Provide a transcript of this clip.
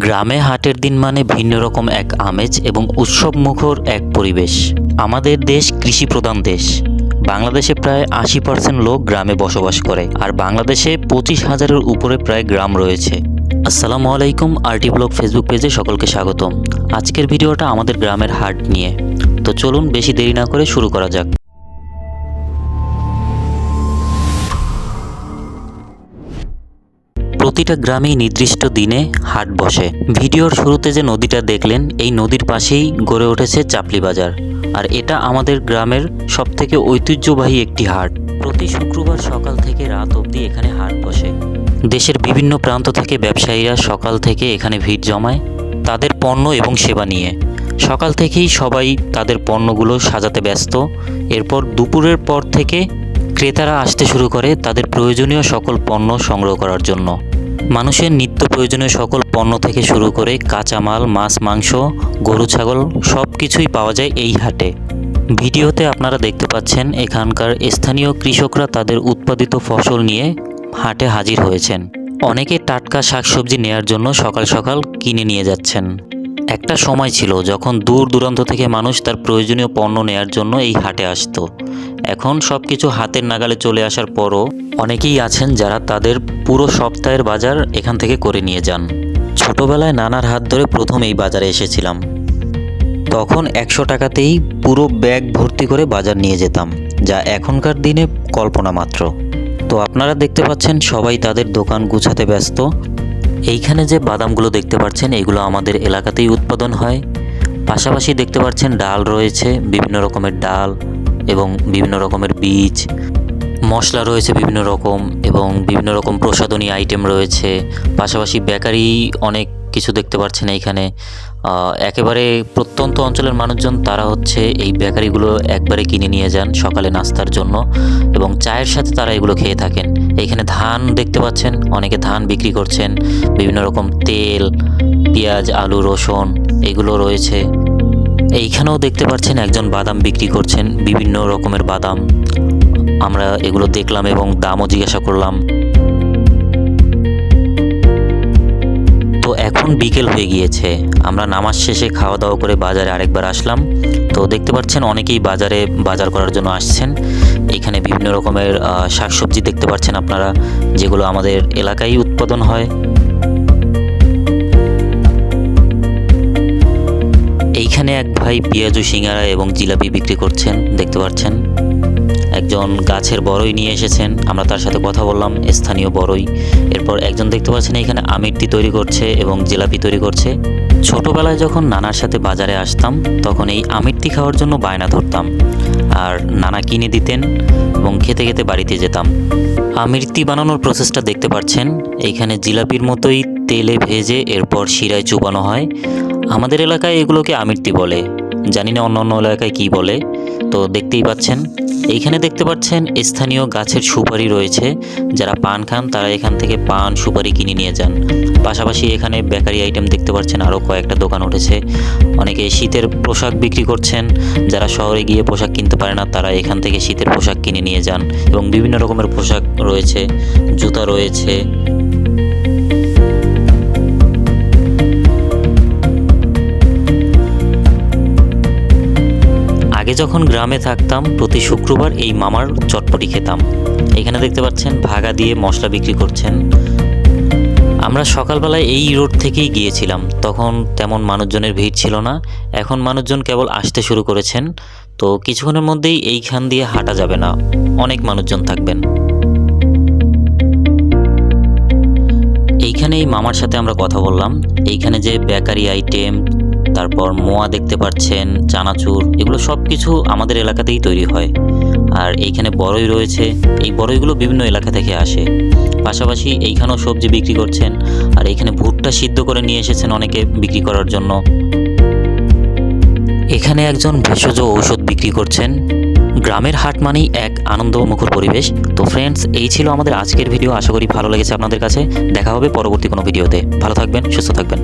গ্রামে হাটের দিন মানে ভিন্ন রকম এক আমেজ এবং উৎসবমুখর এক পরিবেশ। আমাদের দেশ কৃষি প্রধান দেশ। বাংলাদেশে প্রায় 80% লোক গ্রামে বসবাস করে, আর বাংলাদেশে 25,000-এর উপরে প্রায় গ্রাম রয়েছে। আসসালামু আলাইকুম, আরটি ব্লগ ফেসবুক পেজে সকলকে স্বাগতম। আজকের ভিডিওটা আমাদের গ্রামের হাট নিয়ে। তো চলুন বেশি দেরি না করে শুরু করা যাক। প্রতিটা গ্রামেই নির্দিষ্ট দিনে হাট বসে। ভিডিওর শুরুতে যে নদীটা দেখলেন, এই নদীর পাশেই গড়ে উঠেছে চাপলি বাজার, আর এটা আমাদের গ্রামের সবথেকে ঐতিহ্যবাহী একটি হাট। প্রতি শুক্রবার সকাল থেকে রাত অবধি এখানে হাট বসে। দেশের বিভিন্ন প্রান্ত থেকে ব্যবসায়ীরা সকাল থেকে এখানে ভিড় জমায় তাদের পণ্য এবং সেবা নিয়ে। সকাল থেকেই সবাই তাদের পণ্যগুলো সাজাতে ব্যস্ত। এরপর দুপুরের পর থেকে ক্রেতারা আসতে শুরু করে তাদের প্রয়োজনীয় সকল পণ্য সংগ্রহ করার জন্য। মানুষের নিত্য প্রয়োজনীয় সকল পণ্য থেকে শুরু করে কাঁচামাল, মাছ, মাংস, গরু, ছাগল সব কিছুই পাওয়া যায় এই হাটে। ভিডিওতে আপনারা দেখতে পাচ্ছেন এখানকার স্থানীয় কৃষকরা তাদের উৎপাদিত ফসল নিয়ে হাটে হাজির হয়েছেন। অনেকে টাটকা শাকসবজি নেয়ার জন্য সকাল সকাল কিনে নিয়ে যাচ্ছেন। একটা সময় ছিল যখন দূর দূরান্ত থেকে মানুষ তার প্রয়োজনীয় পণ্য নেয়ার জন্য এই হাটে আসতো। এখন সব কিছু হাতের নাগালে চলে আসার পরও অনেকেই আছেন যারা তাদের পুরো সপ্তাহের বাজার এখান থেকে করে নিয়ে যান। ছোটবেলায় নানার হাত ধরে প্রথম এই বাজারে এসেছিলাম। তখন 100 টাকাতেই পুরো ব্যাগ ভর্তি করে বাজার নিয়ে যেতাম, যা এখনকার দিনে কল্পনা মাত্র। তো আপনারা দেখতে পাচ্ছেন সবাই তাদের দোকান গুছাতে ব্যস্ত। এইখানে যে বাদামগুলো দেখতে পাচ্ছেন, এগুলো আমাদের এলাকাতেই উৎপাদন হয়। পাশাপাশি দেখতে পাচ্ছেন ডাল রয়েছে, বিভিন্ন রকমের ডাল এবং বিভিন্ন রকমের বীজ, মশলা রয়েছে বিভিন্ন রকম, এবং বিভিন্ন রকম প্রসাধনী আইটেম রয়েছে। পাশাপাশি বেকারি অনেক কিছু দেখতে পাচ্ছেন এইখানে। একেবারে প্রত্যন্ত অঞ্চলের মানুষজন তারা হচ্ছে এই বেকারিগুলো একবারে কিনে নিয়ে যান সকালে নাস্তার জন্য, এবং চায়ের সাথে তারা এগুলো খেয়ে থাকেন। এইখানে ধান দেখতে পাচ্ছেন, অনেকে ধান বিক্রি করছেন। বিভিন্ন রকম তেল, পেঁয়াজ, আলু, রসুন এগুলো রয়েছে। এইখানেও দেখতে পাচ্ছেন একজন বাদাম বিক্রি করছেন, বিভিন্ন রকমের বাদাম। আমরা এগুলো দেখলাম এবং দামও জিজ্ঞাসা করলাম। তো এখন বিকেল হয়ে গিয়েছে, আমরা নামাজ শেষে খাওয়া দাওয়া করে বাজারে আরেকবার আসলাম। তো দেখতে পাচ্ছেন অনেকেই বাজারে বাজার করার জন্য আসছেন। এখানে বিভিন্ন রকমের শাকসবজি দেখতে পাচ্ছেন আপনারা, যেগুলো আমাদের এলাকায় উৎপাদন হয়। এইখানে এক ভাই পেঁয়াজু, সিঙ্গারা এবং জিলাপি বিক্রি করছেন, দেখতে পাচ্ছেন। একজন গাছের বড়ই নিয়ে এসেছেন, আমরা তার সাথে কথা বললাম, স্থানীয় বড়ই। এরপর একজন দেখতে পাচ্ছেন এখানে আমিরটি তৈরি করছে এবং জিলাপি তৈরি করছে। ছোটবেলায় যখন নানার সাথে বাজারে আসতাম, তখন এই আমিরটি খাওয়ার জন্য বায়না ধরতাম, আর নানা কিনে দিতেন এবং খেতে খেতে বাড়িতে যেতাম। আমিরটি বানানোর প্রসেসটা দেখতে পাচ্ছেন। এইখানে জিলাপির মতোই তেলে ভেজে এরপর শিরায় চুবানো হয়। আমাদের এলাকায় এগুলোকে আমিরটি বলে, জানি না অন্য অন্য এলাকায় কী বলে। তো দেখতেই পাচ্ছেন এইখানে দেখতে পাচ্ছেন স্থানীয় গাছের সুপারি রয়েছে। যারা পান খান তারা এখান থেকে পান, সুপারি কিনে নিয়ে যান। পাশাপাশি এখানে বেকারি আইটেম দেখতে পাচ্ছেন, আরও কয়েকটা দোকান উঠেছে। অনেকে শীতের পোশাক বিক্রি করছেন। যারা শহরে গিয়ে পোশাক কিনতে পারে না, তারা এখান থেকে শীতের পোশাক কিনে নিয়ে যান, এবং বিভিন্ন রকমের পোশাক রয়েছে, জুতা রয়েছে। আগে যখন গ্রামে থাকতাম, প্রতি শুক্রবার এই মামার চটপটি খেতাম। এখানে দেখতে পাচ্ছেন ভাগা দিয়ে মশলা বিক্রি করছেন। আমরা সকালবেলায় এই রোড থেকেই গিয়েছিলাম, তখন তেমন মানুষজনের ভিড় ছিল না। এখন মানুষজন কেবল আসতে শুরু করেছেন। তো কিছুক্ষণের মধ্যেই এইখান দিয়ে হাঁটা যাবে না, অনেক মানুষজন থাকবেন। এইখানে এই মামার সাথে আমরা কথা বললাম। এইখানে যে বেকারি আইটেম, তারপর মোয়া দেখতে পাচ্ছেন, চানাচুর, এগুলো সব কিছু আমাদের এলাকাতেই তৈরি হয়। আর এইখানে বড়ই রয়েছে, এই বড়ইগুলো বিভিন্ন এলাকা থেকে আসে। পাশাপাশি এইখানেও সবজি বিক্রি করছেন, আর এইখানে ভুট্টা সিদ্ধ করে নিয়ে এসেছেন অনেকে বিক্রি করার জন্য। এখানে একজন ভেষজ ঔষধ বিক্রি করছেন। গ্রামের হাট মানেই এক আনন্দমুখর পরিবেশ। তো ফ্রেন্ডস, এই ছিল আমাদের আজকের ভিডিও। আশা করি ভালো লেগেছে আপনাদের কাছে। দেখা হবে পরবর্তী কোনো ভিডিওতে। ভালো থাকবেন, সুস্থ থাকবেন।